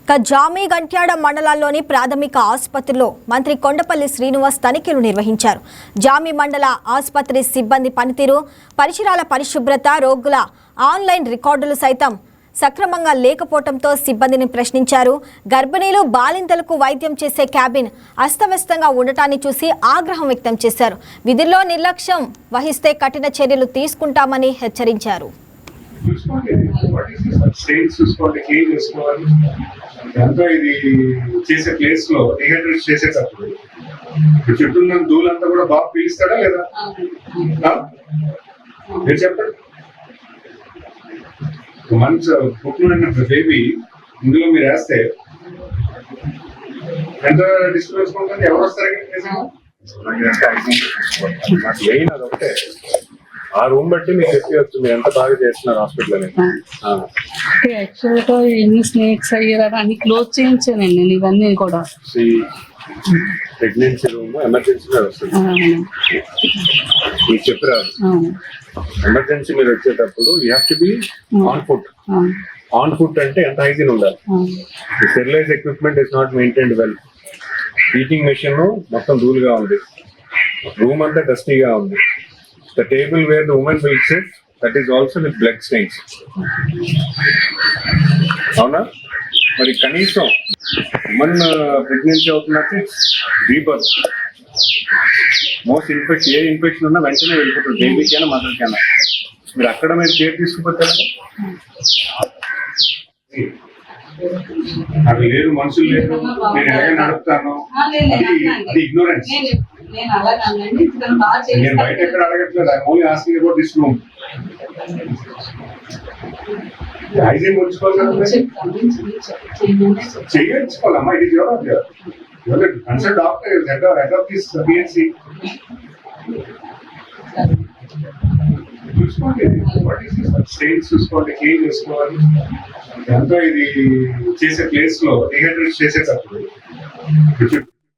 జామి గంట్యాడ మండలాల్లోని ప్రాథమిక ఆసుపత్రిలో మంత్రి కొండపల్లి శ్రీనివాస్ తనిఖీలు నిర్వహించారు. జామి మండల ఆసుపత్రి సిబ్బంది పనితీరు, పరిసరాల పరిశుభ్రత, రోగుల ఆన్లైన్ రికార్డులు సైతం సక్రమంగా లేకపోవడంతో సిబ్బందిని ప్రశ్నించారు. గర్భిణీలు, బాలింతలకు వైద్యం చేసే క్యాబిన్ అస్తవ్యస్తంగా ఉండటాన్ని చూసి ఆగ్రహం వ్యక్తం చేశారు. విధుల్లో నిర్లక్ష్యం వహిస్తే కఠిన చర్యలు తీసుకుంటామని హెచ్చరించారు. ఎంతో ఇది చేసే ప్లేస్ లో డిహైడ్రేట్ చేసేటప్పుడు చుట్టూ దూలంతా కూడా బాగా పీలుస్తాడా లేదా మీరు చెప్పండి. మంచి పుట్టిన బేబీ ఇందులో మీరు వేస్తే ఎంత డిస్టర్బెన్స్ ఉంటుంది, ఎవరు వస్తారు? మెయిన్ అదొకటే. ఆ రూమ్ బట్టి మీకు చెప్పవచ్చు మీరు ఎంత బాగా చేస్తున్నారు హాస్పిటల్ అని. యాక్చువల్గా ఎన్ని స్నేక్స్ అయ్యారు అన్ని క్లోజ్ చేయించానండి నేను ఇవన్నీ కూడా. ప్రెగ్నెన్సీ రూమ్ ఎమర్జెన్సీలో వస్తుంది మీకు చెప్పరాదు. ఎమర్జెన్సీ మీరు వచ్చేటప్పుడు you have to be on foot. On foot అంటే ఎంత హైజీన్ ఉండాలి. Sterilise equipment is not maintained well. Heating machine మొత్తం ధూళిగా ఉంది, రూమ్ అంతా డస్టీగా ఉంది. The table where the woman will sit, that is also with blood stains. అవునా? మరి కనీసం ఉమెన్ ప్రెగ్నెన్సీ అవుతున్నట్టు రీబర్త్ మోస్ట్ ఇన్ఫెక్షన్, ఏ ఇన్ఫెక్షన్ ఉన్నా వెంటనే వెళ్ళిపోతుంది, బేబీకైనా మదర్కైనా. మీరు అక్కడ మీరు కేర్ తీసుకుపోతారు. అది లేదు, మనుషులు లేదు, నేను ఎలాగ నడుపుతాను, అది ఇగ్నోరెన్స్. నేను బయట ఎక్కడ అడగట్లేదు, I only asking about this room. Hygiene ఉంచుకోవాలి కదా, చేయించుకోవాలమ్మా. ఇది your consult doctor, head of this PHC. చూసుకోండి, స్టేజ్ చూసుకోండి, క్లీన్ చేసుకోవాలి. ఎంతో ఇది చేసే ప్లేస్ లో డిహైడ్రేట్ చేసేటప్పుడు